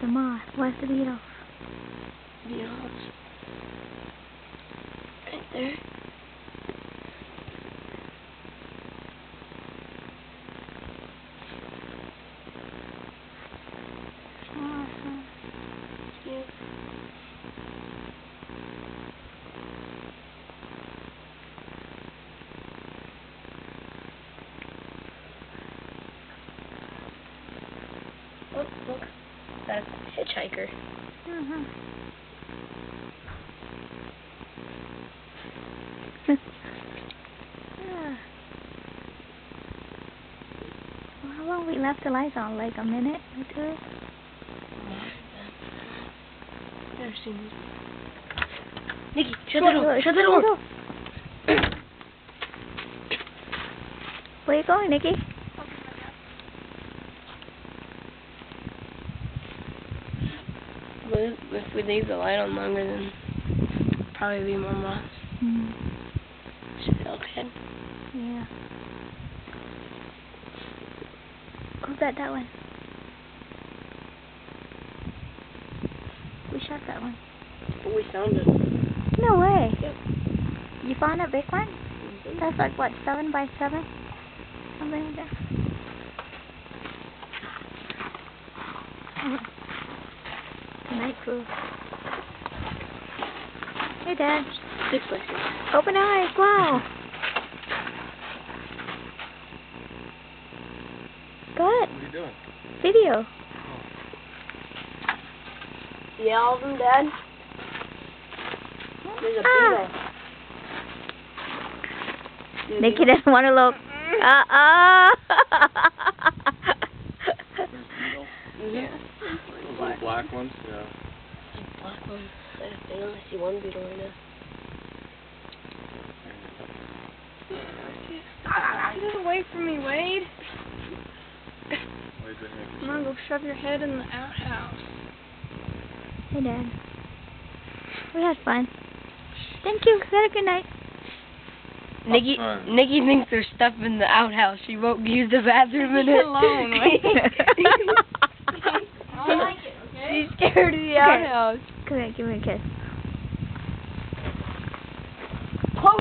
the moth? Where's the beetle? Beetles. Right there. Awesome. Yep. Oh, look. That's a hitchhiker. Uh-huh. Well, how long we left the lights on? Like a minute or two? Never seen these. Nikki, shut the door! Shut the door! Where you going, Nikki? But if we leave the light on longer, then probably be more moths. Mm. Should be okay. Yeah. Go that way. We shot that one. But we found it. No way. Yep. You found a big one? Mm-hmm. That's like what, 7 by 7? Something like that. Good night, crew. Hey, Dad. 6 by 6. Open eyes. Wow. Good. What are you doing? Video. See all of them, Dad? There's a beetle. Nikki doesn't want to look. Yeah. Those little black ones? Yeah. Black one. I only see one beetle right now. Get away from me, Wade. Wade's in here. I'm gonna go shove your head in the outhouse. Hey, Dad. We had fun. Thank you. Have a good night. Nikki thinks there's stuff in the outhouse. She won't use the bathroom in Leave it. it alone, Wade. I don't like it, okay? She's scared of the outhouse. Come here. Give me a kiss.